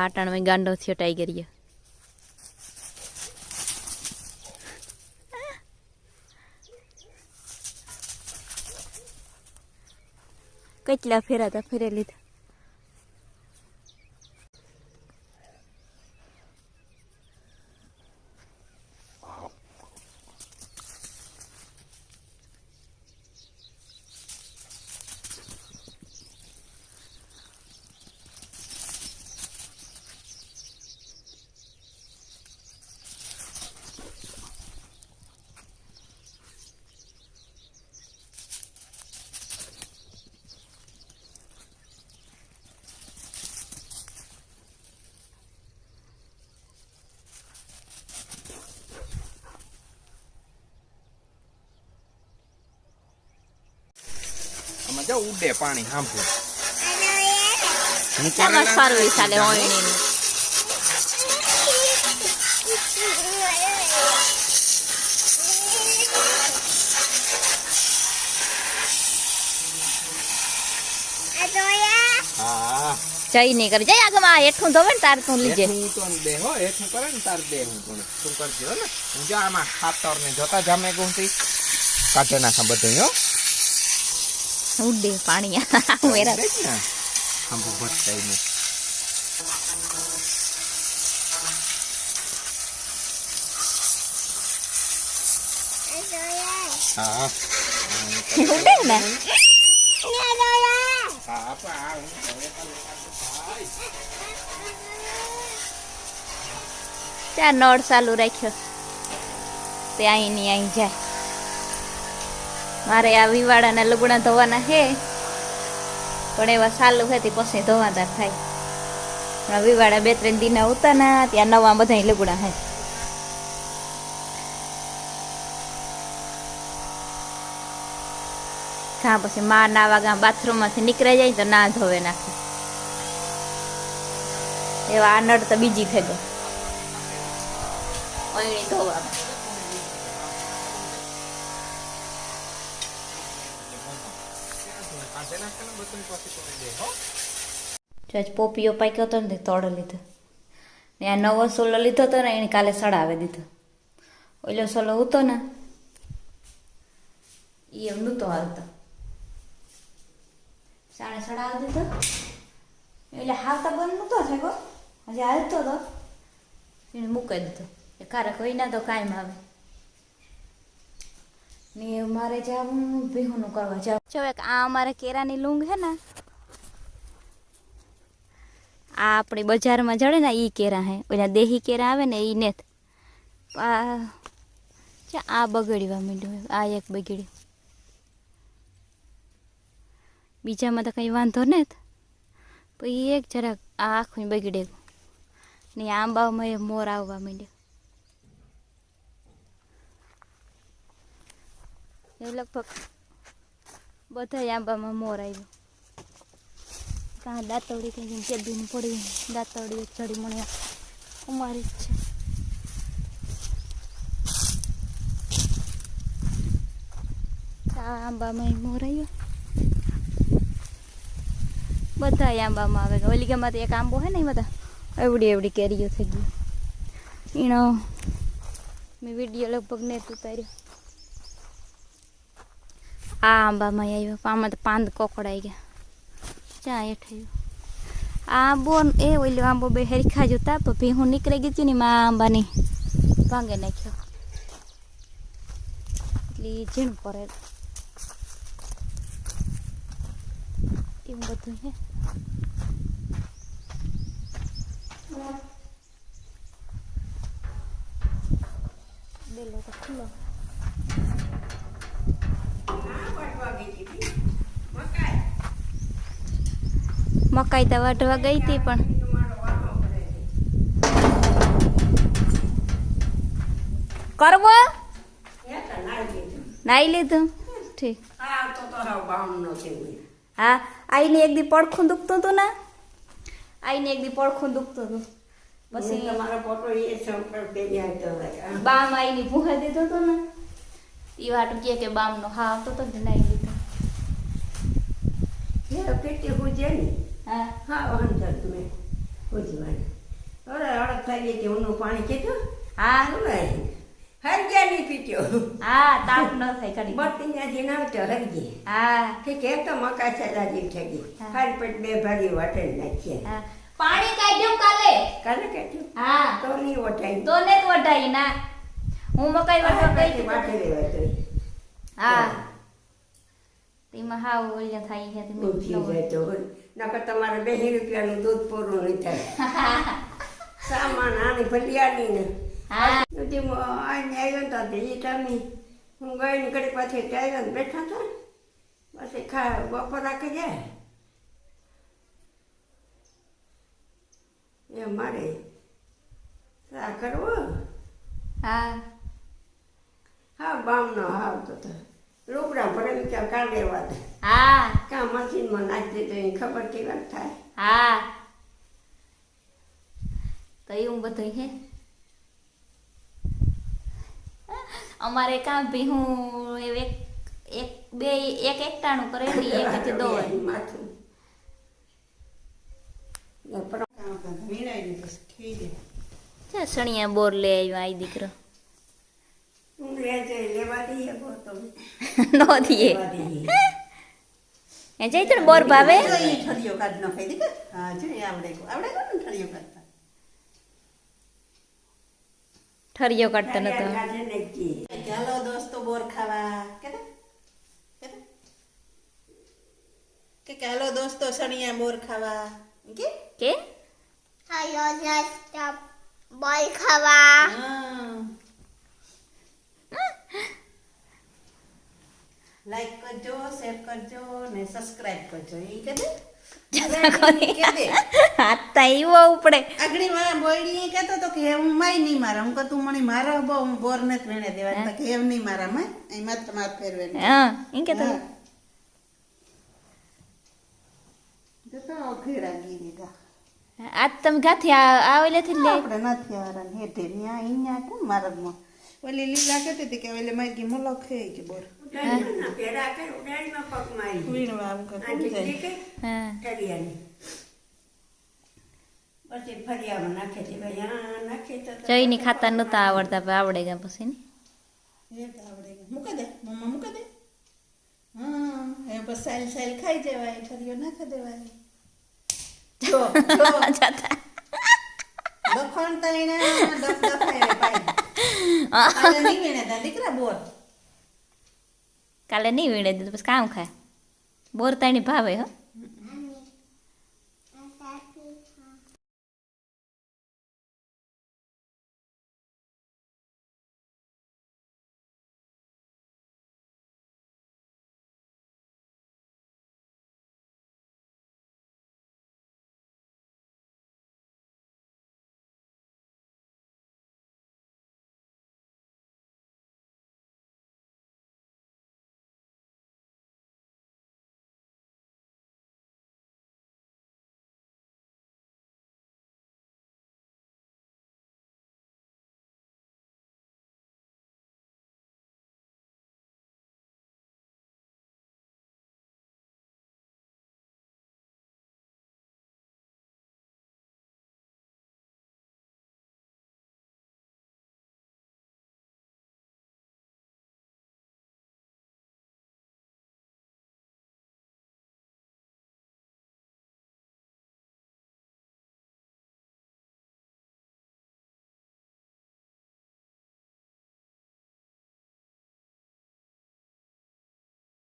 आटाण में गांडो थयो टाइगर ये કેટલા ફેરા હતા ફેરે લીધા જો ઉડે પાણી સાંભળો ચામાં સારું ચાલે ઓયણી હા જઈ નહીં કરે જઈ આગળ આ હેઠું ધોવે ને તાર તું લીજે હું તો દે હો હેઠું કરે ને તાર દે હું કોણ તું કરજો ને હું જા આમાં ખાતર ને જોતા જામે ગુંતી કાઢે નાખા બધું હો ઉડે પાણી મેરા हम बहुत सही में हाँ ઉડે ને ત્યાં નળ ચાલુ રાખ્યો તે અહીં ની અહીં જાય મારે આ વિવાડાના લુગડા ધોવાના હે પણ એવા ચાલુ હતી પછી ધોવાદાર થાય પણ વિવાડા 2-3 દિન ઉતાના ત્યાં નવા બધા લુગડા હે ઘા પછી માં નાવા ગા બાથરૂમ માંથી નીકળાઈ જાય તો ના ધોવે નાખે એવા આ નળ તો બીજી થઈ ગઈ ઓયણી ધોવામાં જજ પોપીઓ પાક્યો હતો ને તોડ લીધો ને આ નવો સોલો લીધો હતો ને એને કાલે સડાવી દીધો ઓલો સોલો હતો ને એ એમ નહોતો હાલતો સાણે સડાવી દીધો એટલે હાલતા બંધ નહોતો થયો હજી હાલતો હતો એને મૂકી દીધો એ કારક હોય ના તો કાયમ આવે ને મારે જવું ભીહુંનું કરવા જાવ જો એક આ અમારે કેરાની લૂંગ હે ને આ આપણે બજારમાં જડે ને એ કેરા હે ઓલા દેહી કેરા આવે ને એ ને આ બગડવા માંડ્યું આ એક બગડ્યું બીજામાં તો કંઈ વાંધો ને પછી એક જરાક આ આખું બગડે ને આંબામાં એ મોર આવવા માંડ્યો એ લગભગ બધા આંબામાં મોર આવ્યો કાં દાંતવડી કંઈ કેદીને પડી દાંતવડી એક જડી મને અમારી જ છે આ આંબામાં મોર આવ્યો બધા આંબામાં આવે ઓલી ગામમાં તો એક આંબો હે ને એ બધા એવડી એવડી કેરીઓ થઈ ગઈ એનો મેં વિડીયો લગભગ ને ઉતાર્યો આ આંબામાં આવ્યો આમાં તો પાંદ કોકડાઈ ગયા ચા હેઠાયું આ આંબો એ ઓલો આંબો બે હરખા જોતા પણ ભીહું નીકળી ગઈ હતી ને માં આંબાની ભાંગે નાખ્યો એટલે ઝીણ પડે એવું બધું હે બેલો તો ખુલ્લો મકાઈ તો વાઢવા ગઈ હતી પણ કરવો નાઈ લીધું ઠીક હા આઈને એક દી પડખું દુખતું હતું ને આઈને એક દી પડખું દુખતું હતું પછી બામ આઈની ભૂહે દીધો હતો ને એ વાટું કે બામ નો હા આવતો હતો ને નાઈ લીધો પેટી પૂજે ને હા હા વાંધો તમે પૂજવાનું અરે અડગ થઈ ગઈ હતી ઊનું પાણી કીધું હા હરગ્યા નહીં પીટ્યો હા તાપ ન થાય ઘડી બત્તી ત્યાંથી નાવતો હરગી હા ઠીક એ તો મકા છેલ્લાજી થઈ ગઈ હા. હારી પેટ બે ભારી વાટે નાખીએ હા પાણી કાઢ્યું કાલે કાલે કેટલું હા તો નહીં વટાઈ તો ને જ વઢાઈ ના હું મકાઈ વઢવા ગઈ હતી વાટે તો- લેવા તો હા તેમાં હાવ ઓલ્યા થાય છે તે મેં ઊંચી કીધું. જાય તો હોય. નકર તમારે 2 રૂપિયાનું દૂધ પૂરું નહીં થાય સામાન આની ભલિયાની ને હા સુધી આઈને આવ્યો ને તો એ ટાઈમે હું ગઈ ને ઘડી પાછી આવ્યો ને બેઠા હતા પછી બપોર રાખી જાય એ મારે શા કરવો હા હા બામનો હાવ તો લુગડા ભરેલી ત્યાં કાઢે વાત હા કાં મશીનમાં નાખી દીધું એની ખબર કેવા થાય હા તો એવું બધું હે અમારે કાં ભીહું એક એક બે એક એકટાણું કરે ને એક જ દોય માથું ને છે સણિયા બોર લે આવ્યો આ દીકરો હું લે જઈ લેવા દઈએ તો નો દીએ લેવા દઈએ એ જઈ તો બોર ભાવે ઠળિયો કાઢ નાખાઈ દીધો હા જો એ આવડે ને ઠળિયો કાઢતા ઠરિયો કાઢતો નતો કાઢે નાખીએ ચાલો દોસ્તો બોર ખાવા કે ચાલો દોસ્તો સણિયા બોર ખાવા કે કે Hello, just boy ખાવા લાઈક કરજો શેર કરજો ને સબસ્ક્રાઇબ કરજો એ કે દે હાથ તા એવો ઉપડે આગળી માં બોયડી કહેતો તો કે હું માય નહીં મારા હું તું મને મારા બહુ હું બોર નથી વેણે દેવા તો કે એમ નહીં મારા માં અહીં માત્ર માથ ફેરવે હા એમ કે તો તો ઘેડા ગી દીધા આજ તમે ગાથી આવેલેથી લે આપણે નથી આવવાના હેઠે ત્યાં અહીંયા કોણ મારગમાં ઓલી લીલા કહેતી હતી કે ઓલે માગી મલક હે કે બોર ઉડાડીમાં પેડા કર ઉડાડીમાં પગ મારી વીણવા આમ કે આ કોણ જાય ઠીક હા ઠરિયાની પછી ફરિયામાં નાખે છે ભાઈ આ નાખે તો જઈની ખાતા નતા આવડતા પણ આવડે ગયા પછી ને એ તો આવડે ગયું. મૂકી દે મમ્મા મૂકી દે હા એ બસ સાલ સાલ ખાઈ જવાય ઠરિયો નાખી દેવાય જો જો જતા દખણ તઈને ડફ ડફાય પાય આને નહીં વીણે તા દીકરા બોર કાલે નહીં વીણે દીધું પછી કામ ખાય બોર તાણી ભાવે હો